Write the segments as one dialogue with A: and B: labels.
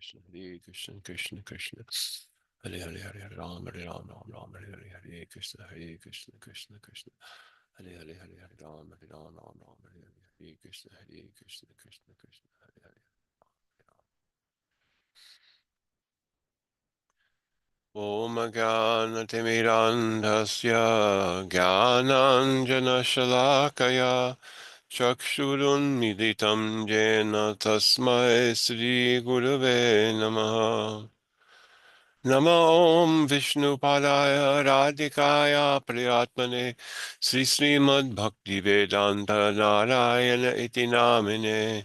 A: Krishna, Hare Krishna, Krishna Krishna, Hare Hare, Hare Ram, Hare Ram, Ram Ram, Hare Hare, Hare Krishna, Hare Krishna, Krishna Krishna, Hare Hare, Hare Ram, Hare Ram, Ram Ram, Hare Hare, Hare Krishna, Hare Krishna, Krishna Krishna, Hare Hare. Om Gyanatimirandhasya Gyananjanashalakaya Chakshurunmilitam Jena Tasmai Sri Gurave Namaha. Namo Om Vishnupadaya Radhikaya Priyatmane Sri Srimad Bhaktivedanta Narayana Iti Namine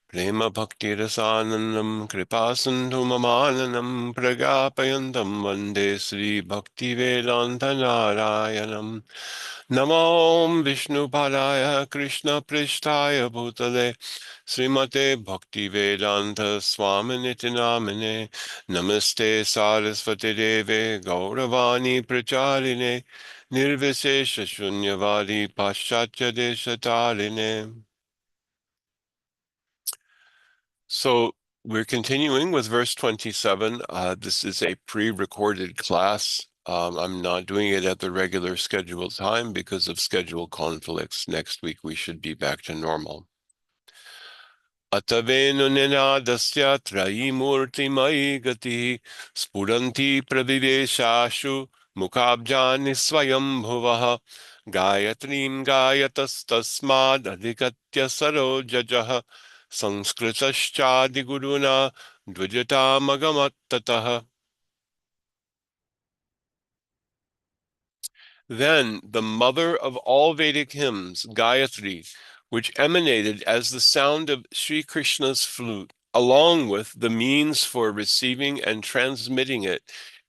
A: Prema Bhakti Rasanandam Kripasandhu Mamananam Pragapayantam Vande Sri Bhaktivedanta Narayanam. Namo Om Vishnupadaya Krishna Prishtaya Bhutale Srimate Bhaktivedanta Swaminiti Namine Namaste Sarasvati Deve Gauravani Pracharine Nirvisesha Shunyavadi Paschatya Deshatarine. So we're continuing with verse 27. This is a pre-recorded class. I'm not doing it at the regular scheduled time because of schedule conflicts. Next week we should be back to normal. Atavenu ninadasya trayimurtimai gati spuranti praviveshashu mukhabjani swayambhuvaha gayatrim gayatastasmad adhikatya sarojajah sanskritaschadiguruna dvijatagamatattah. Then the mother of all Vedic hymns, Gayatri, which emanated as the sound of Sri Krishna's flute, along with the means for receiving and transmitting it,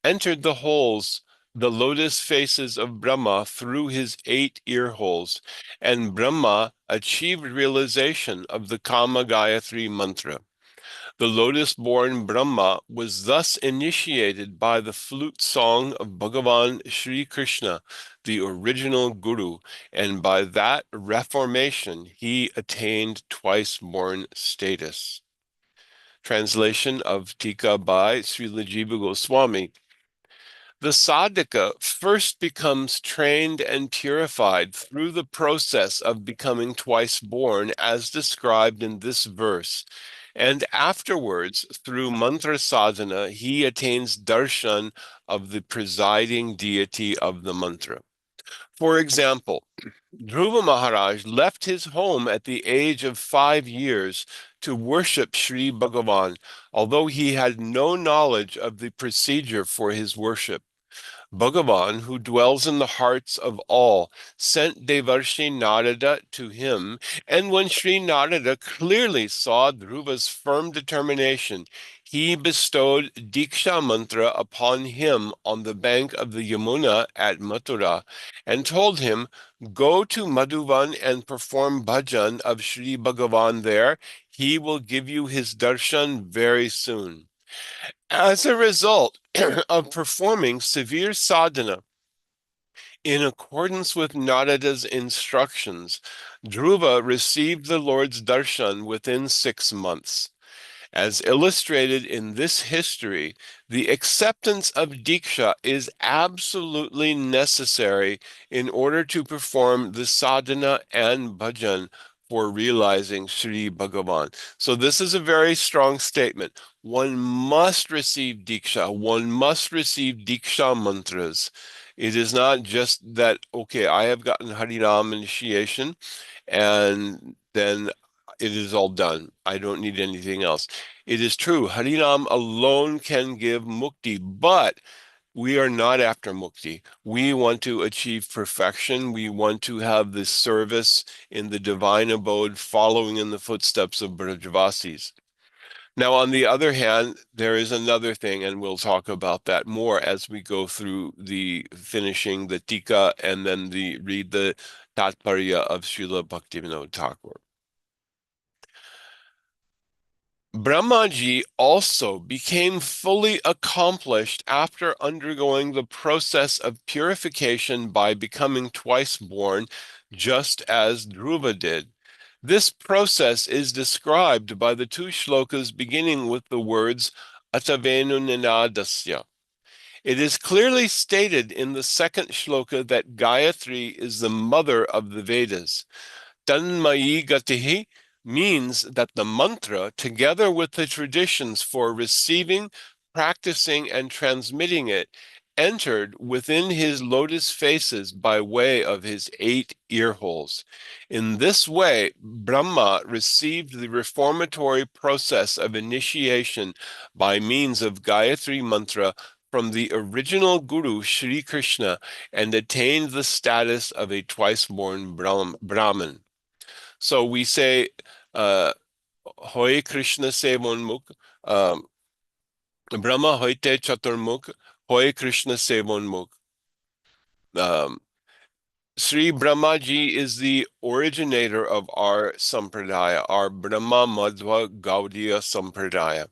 A: entered the holes, the lotus faces of Brahma through his 8 ear holes, and Brahma achieved realization of the Kama Gayatri mantra. The lotus-born Brahma was thus initiated by the flute song of Bhagavan Sri Krishna, the original Guru, and by that reformation he attained twice-born status. Translation of Tika by Srila Jiva Goswami. The sadhaka first becomes trained and purified through the process of becoming twice born, as described in this verse. And afterwards, through mantra sadhana, he attains darshan of the presiding deity of the mantra. For example, Dhruva Maharaj left his home at the age of 5 years to worship Sri Bhagavan, although he had no knowledge of the procedure for his worship. Bhagavan, who dwells in the hearts of all, sent Devarshi Narada to him, and when Sri Narada clearly saw Dhruva's firm determination, he bestowed Diksha mantra upon him on the bank of the Yamuna at Mathura, and told him, "Go to Madhuvan and perform bhajan of Sri Bhagavan there. He will give you his darshan very soon." As a result of performing severe sadhana in accordance with Narada's instructions, Dhruva received the Lord's darshan within 6 months. As illustrated in this history, the acceptance of Diksha is absolutely necessary in order to perform the sadhana and bhajan for realizing Sri Bhagavan. So this is a very strong statement. One must receive Diksha. One must receive Diksha mantras. It is not just that, okay, I have gotten Harinam initiation and then it is all done. I don't need anything else. It is true, Harinam alone can give mukti, but we are not after mukti. We want to achieve perfection. We want to have this service in the divine abode, following in the footsteps of Brajavasis. Now, on the other hand, there is another thing, and we'll talk about that more as we go through the finishing the Tika and then read the Tatparya of Srila Bhaktivinoda Thakur. Brahmaji also became fully accomplished after undergoing the process of purification by becoming twice born, just as Dhruva did. This process is described by the two shlokas beginning with the words Atavenu Ninadasya. It is clearly stated in the second shloka that Gayatri is the mother of the Vedas. Tanmayi Gatihi means that the mantra, together with the traditions for receiving, practicing, and transmitting it, entered within his lotus faces by way of his 8 ear holes. In this way, Brahma received the reformatory process of initiation by means of Gayatri mantra from the original Guru, Sri Krishna, and attained the status of a twice-born Brahman. So we say, Hoy Krishna Sevonmukh, um, Brahma Hoite Chaturmukh, Hoy Krishna Sevonmukh. Um, Sri Brahmaji is the originator of our sampradaya, our Brahma Madhva Gaudiya sampradaya.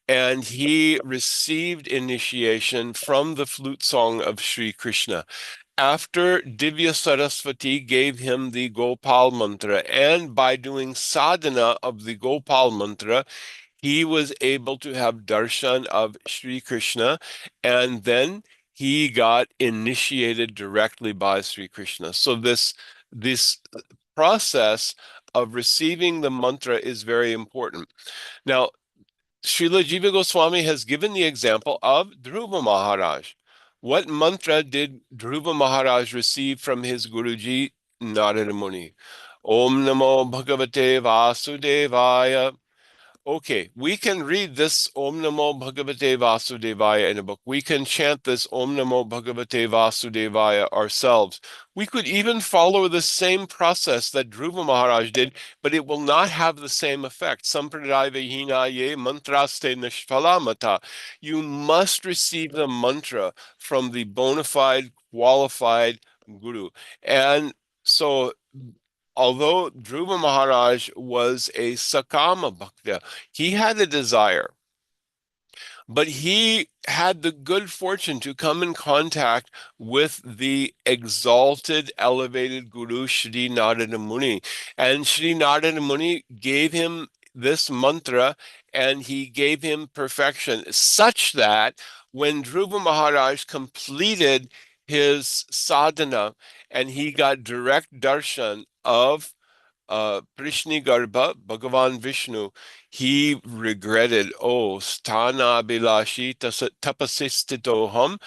A: And he received initiation from the flute song of Sri Krishna. After Divya Saraswati gave him the Gopal mantra, and by doing sadhana of the Gopal mantra, he was able to have darshan of Sri Krishna, and then he got initiated directly by Sri Krishna. So this process of receiving the mantra is very important. Now, Srila Jiva Goswami has given the example of Dhruva Maharaj. What mantra did Dhruva Maharaj receive from his Guruji, Narada Muni? Om Namo Bhagavate Vasudevaya. Okay, we can read this Om Namo Bhagavate Vasudevaya in a book. We can chant this Om Namo Bhagavate Vasudevaya ourselves. We could even follow the same process that Dhruva Maharaj did, but it will not have the same effect. Sampradayavahinaye mantraste nishphalamata. You must receive the mantra from the bona fide, qualified guru. And so although Dhruva Maharaj was a Sakama Bhakta, he had a desire, but he had the good fortune to come in contact with the exalted, elevated Guru Sri Narada Muni. And Sri Narada Muni gave him this mantra and he gave him perfection, such that when Dhruva Maharaj completed his sadhana and he got direct darshan of Prishni Garbha, Bhagavan Vishnu, he regretted, oh, sthana bilashi tapasistitoham,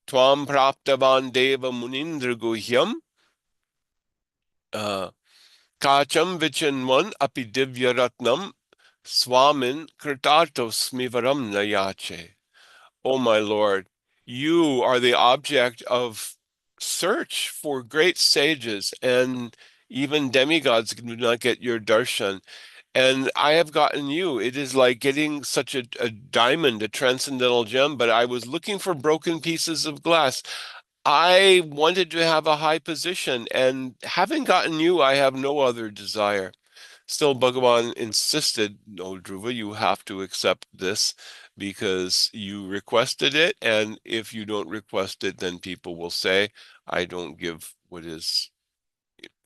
A: tvam praptavan deva munindra guhyam, uh, kacham vichinvan api divya ratnam, swamin kritartos smivaram nayache. Oh, my Lord, you are the object of search for great sages, and even demigods do not get your darshan. And I have gotten you. It is like getting such a diamond, a transcendental gem, but I was looking for broken pieces of glass. I wanted to have a high position, and having gotten you, I have no other desire. Still, Bhagavan insisted, no, Dhruva, you have to accept this because you requested it. And if you don't request it, then people will say, I don't give what is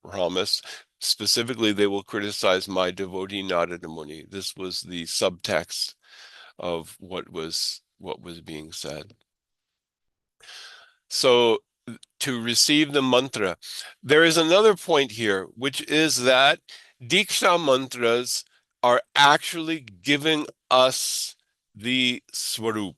A: promised. Specifically, they will criticize my devotee Narada Muni. This was the subtext of what was being said. So to receive the mantra, there is another point here, which is that Diksha mantras are actually giving us the Swarup.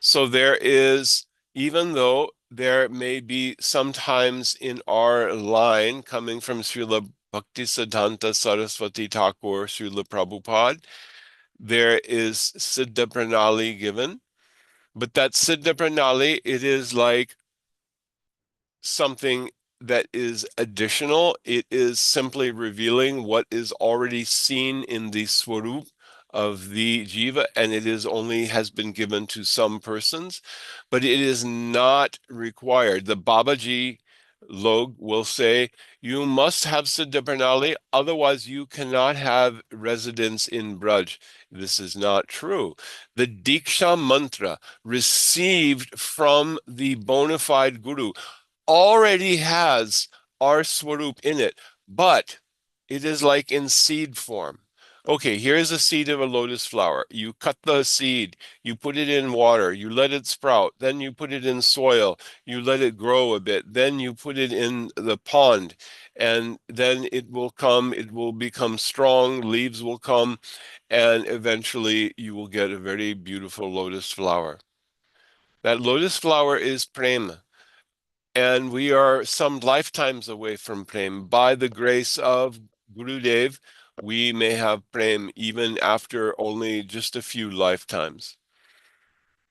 A: So there is, even though there may be sometimes in our line coming from Srila Bhaktisiddhanta Saraswati Thakur, Srila Prabhupada, there is Siddha Pranali given. But that Siddha Pranali, it is like something that is additional. It is simply revealing what is already seen in the Swarup of the Jiva, and it is only has been given to some persons, but it is not required. The Babaji Log will say, you must have Siddha Pranali, otherwise you cannot have residence in Braj. This is not true. The Diksha mantra received from the bona fide Guru already has our Swarup in it, but It is like in seed form. Okay, here's a seed of a lotus flower. You cut the seed, you put it in water, you let it sprout, then you put it in soil, you let it grow a bit, then you put it in the pond, and then it will become strong, leaves will come, and eventually you will get a very beautiful lotus flower. That lotus flower is prema. And we are some lifetimes away from prem. By the grace of Gurudev, we may have prem even after only just a few lifetimes.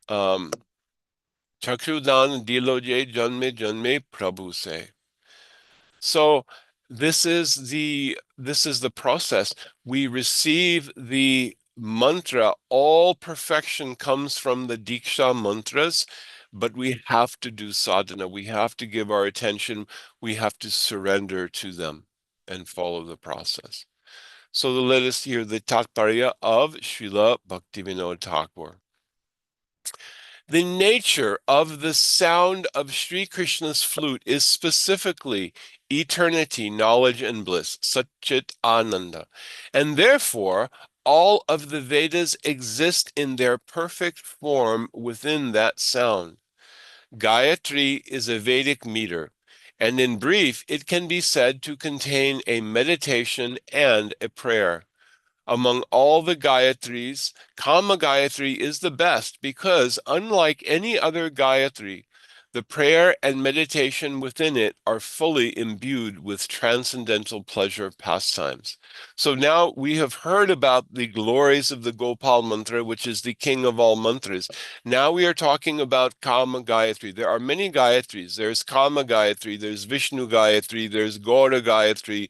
A: Um, Chakshudan diloje janme janme Prabhu say. So this is the process. We receive the mantra. All perfection comes from the Diksha mantras, but we have to do sadhana. We have to give our attention. We have to surrender to them and follow the process. So let us hear the Tatparya of Srila Bhaktivinoda Thakur. The nature of the sound of Sri Krishna's flute is specifically eternity, knowledge, and bliss, Satchit Ananda. And therefore, all of the Vedas exist in their perfect form within that sound. Gayatri is a Vedic meter, and in brief, it can be said to contain a meditation and a prayer. Among all the Gayatris, Kama Gayatri is the best because, unlike any other Gayatri, the prayer and meditation within it are fully imbued with transcendental pleasure pastimes. So now we have heard about the glories of the Gopal mantra, which is the king of all mantras. Now we are talking about Kama Gayatri. There are many Gayatris. There's Kama Gayatri, there's Vishnu Gayatri, there's Gaura Gayatri,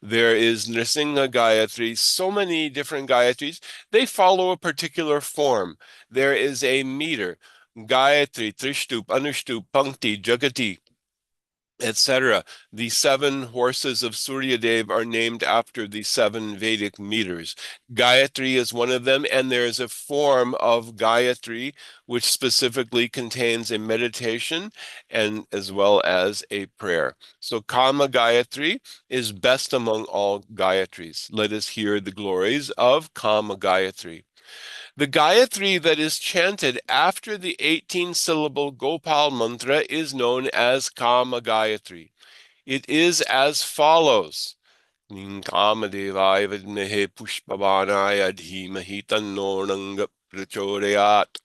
A: there is Nrsimha Gayatri, so many different Gayatris. They follow a particular form. There is a meter, Gayatri, Trishtup, Anushtup, Pankti, Jagati, etc. The seven horses of Suryadev are named after the seven Vedic meters. Gayatri is one of them, and there is a form of Gayatri which specifically contains a meditation and as well as a prayer. So Kama Gayatri is best among all Gayatris. Let us hear the glories of Kama Gayatri. The Gayatri that is chanted after the 18-syllable Gopal mantra is known as Kama Gayatri. It is as follows. Kamadevaya vidmehe pushpavanaya dhimahi tanno prachodayat.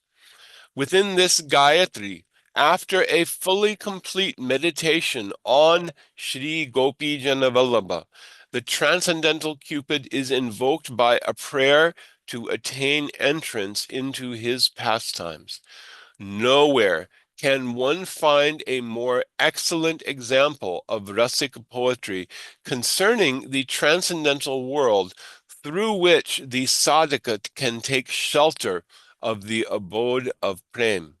A: Within this Gayatri, after a fully complete meditation on Shri Gopi Janavallabha, the transcendental Cupid is invoked by a prayer to attain entrance into his pastimes. Nowhere can one find a more excellent example of Rasic poetry concerning the transcendental world through which the sadhaka can take shelter of the abode of Prem.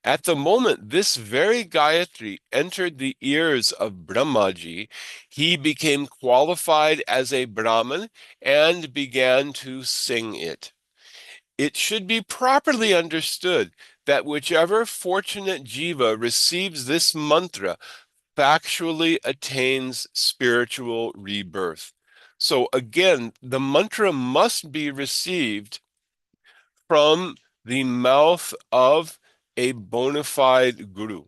A: At the moment this very Gayatri entered the ears of Brahmaji, he became qualified as a Brahmin and began to sing it. It should be properly understood that whichever fortunate jiva receives this mantra factually attains spiritual rebirth. So again, the mantra must be received from the mouth of a bona fide guru.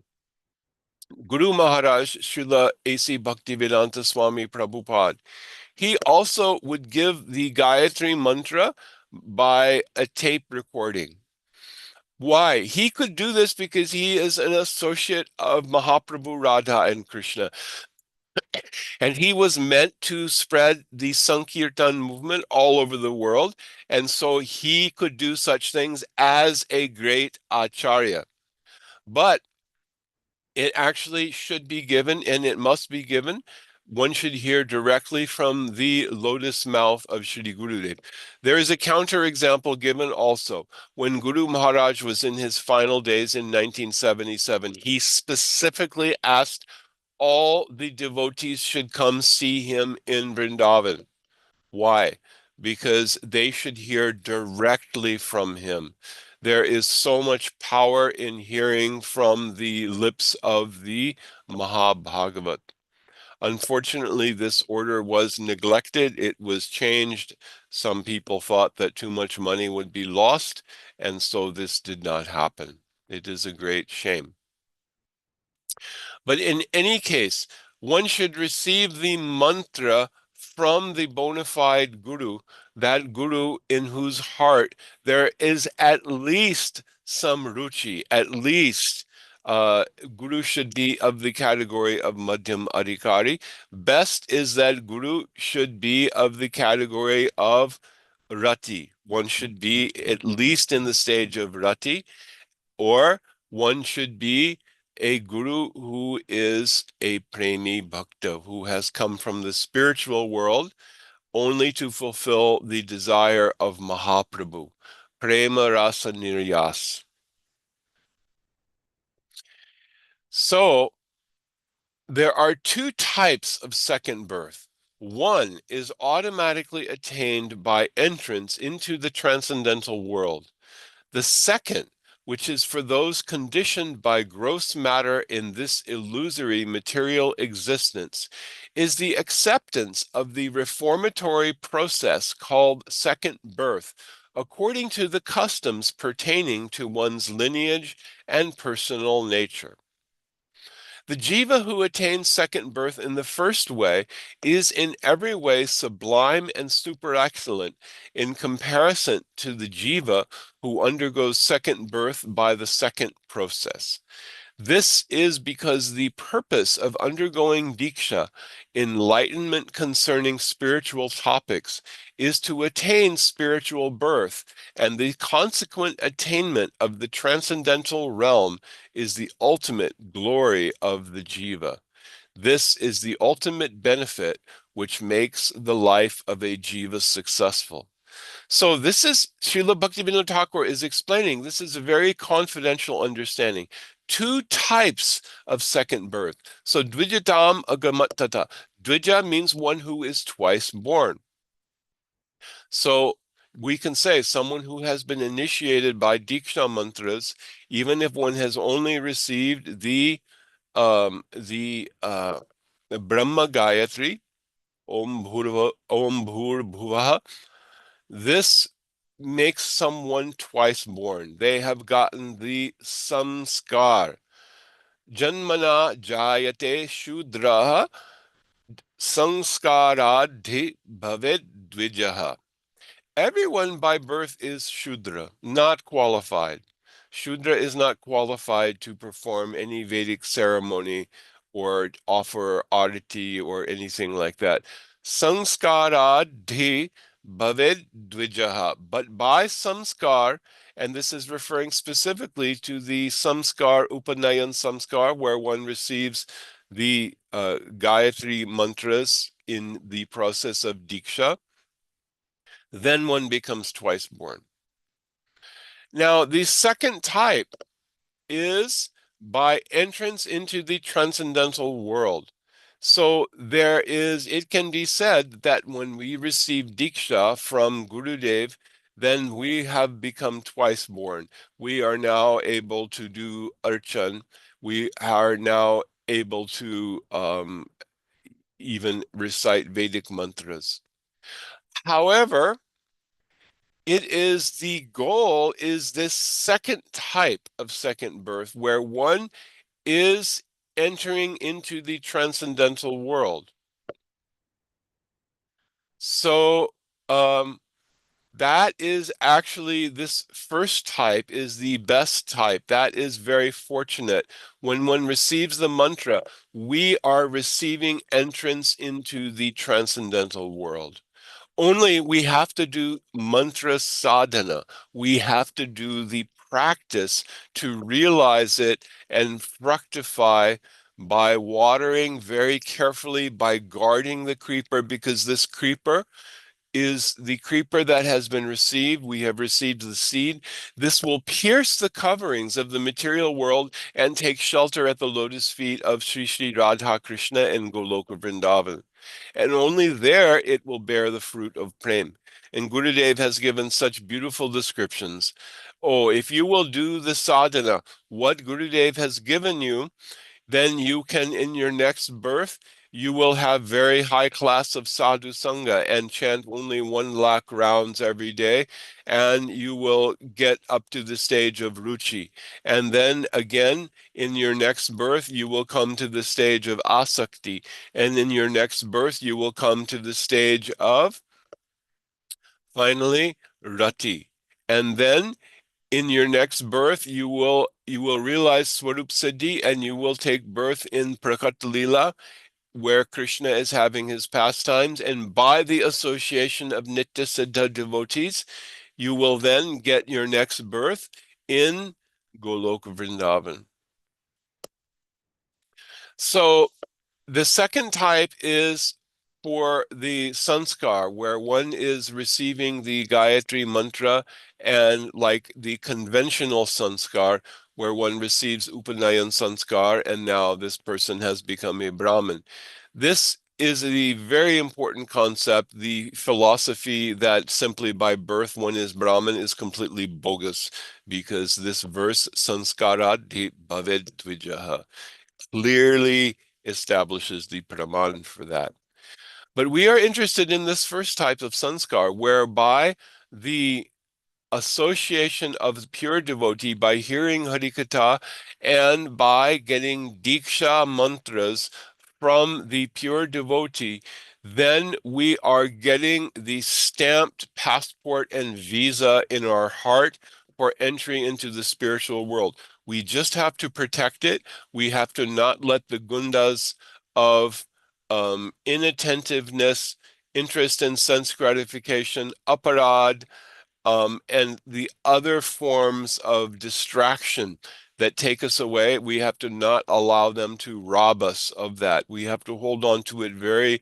A: Guru Maharaj Srila A.C. Bhaktivedanta Swami Prabhupada, he also would give the Gayatri mantra by a tape recording. Why? He could do this because he is an associate of Mahaprabhu Radha and Krishna. And he was meant to spread the Sankirtan movement all over the world. And so he could do such things as a great acharya. But it actually should be given, and it must be given. One should hear directly from the lotus mouth of Shri Gurudev. There is a counterexample given also. When Guru Maharaj was in his final days in 1977, he specifically asked all the devotees should come see him in Vrindavan. Why? Because they should hear directly from him. There is so much power in hearing from the lips of the Mahabhagavat. Unfortunately, this order was neglected. It was changed. Some people thought that too much money would be lost, and so this did not happen. It is a great shame. But in any case, one should receive the mantra from the bona fide guru, that guru in whose heart there is at least some ruchi, at least guru should be of the category of Madhyam Adhikari. Best is that guru should be of the category of Rati. One should be at least in the stage of Rati, or one should be a guru who is a premi bhakta, who has come from the spiritual world only to fulfill the desire of Mahaprabhu, prema rasa niryas. So there are two types of second birth. One is automatically attained by entrance into the transcendental world. The second, which is for those conditioned by gross matter in this illusory material existence, is the acceptance of the reformatory process called second birth, according to the customs pertaining to one's lineage and personal nature. The jiva who attains second birth in the first way is in every way sublime and super excellent in comparison to the jiva who undergoes second birth by the second process. This is because the purpose of undergoing diksha, enlightenment concerning spiritual topics, is to attain spiritual birth, and the consequent attainment of the transcendental realm is the ultimate glory of the jiva. This is the ultimate benefit which makes the life of a jiva successful. So this is Srila Bhaktivinoda Thakur is explaining. This is a very confidential understanding. Two types of second birth. So dvijatam agamattata. Dvija means one who is twice born. So we can say someone who has been initiated by Diksha mantras, even if one has only received the Brahma Gayatri, Om Bhur Bhuvaha, this makes someone twice born. They have gotten the samskar. Janmana jayate shudraha samskaradhi bhavet dvijaha. Everyone by birth is Shudra, not qualified. Shudra is not qualified to perform any Vedic ceremony or offer oddity or anything like that. Samskaradhi bhaved dvijaha. But by samskar, and this is referring specifically to the samskar, upanayan samskar, where one receives the Gayatri mantras in the process of Diksha, then one becomes twice born. Now, the second type is by entrance into the transcendental world. So it can be said that when we receive Diksha from Gurudev, then we have become twice born. We are now able to do Archan. We are now able to even recite Vedic mantras. However, it is the goal is this second type of second birth where one is entering into the transcendental world. So that is actually this first type is the best type. That is very fortunate. When one receives the mantra, we are receiving entrance into the transcendental world. Only we have to do mantra sadhana. We have to do the practice to realize it and fructify by watering very carefully, by guarding the creeper, because this creeper is the creeper that has been received. We have received the seed. This will pierce the coverings of the material world and take shelter at the lotus feet of Sri Sri Radha Krishna and Goloka Vrindavan. And only there it will bear the fruit of prem. And Gurudev has given such beautiful descriptions. Oh, if you will do the sadhana, what Gurudev has given you, then you can, in your next birth, you will have very high class of sadhu sangha and chant only 1 lakh rounds every day, and you will get up to the stage of ruchi. And then again, in your next birth, you will come to the stage of asakti, and in your next birth, you will come to the stage of, finally, rati. And then in your next birth, you will realize Swarup Siddhi, and you will take birth in Prakat Lila, where Krishna is having his pastimes. And by the association of Nitya Siddha devotees, you will then get your next birth in Golok Vrindavan. So the second type is for the sanskar, where one is receiving the Gayatri mantra, and like the conventional sanskar, where one receives Upanayan sanskar, and now this person has become a Brahmin. This is a very important concept. The philosophy that simply by birth one is Brahmin is completely bogus, because this verse, sanskarat bhaved dvijaha, clearly establishes the praman for that. But we are interested in this first type of sanskar, whereby the association of the pure devotee, by hearing Harikatha and by getting Diksha mantras from the pure devotee, then we are getting the stamped passport and visa in our heart for entry into the spiritual world. We just have to protect it. We have to not let the gundas of inattentiveness, interest in sense gratification, aparad, and the other forms of distraction that take us away, we have to not allow them to rob us of that. We have to hold on to it very,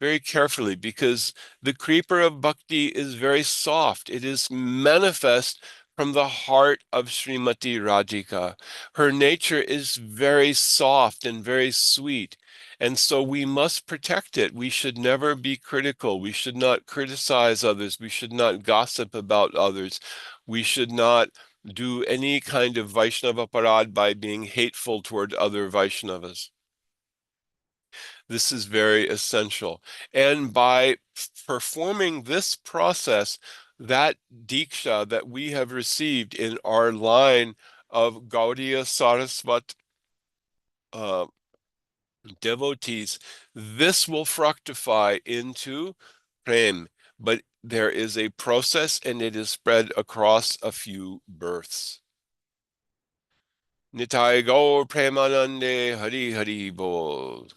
A: very carefully, because the creeper of bhakti is very soft. It is manifest from the heart of Srimati Radhika. Her nature is very soft and very sweet. And so we must protect it. We should never be critical. We should not criticize others. We should not gossip about others. We should not do any kind of Vaishnava parad by being hateful toward other Vaishnavas. This is very essential. And by performing this process, that Diksha that we have received in our line of Gaudiya Sarasvat uh, devotees, this will fructify into Prem. But there is a process, and it is spread across a few births. Nitai Gaur Premanande Hari Hari Bol.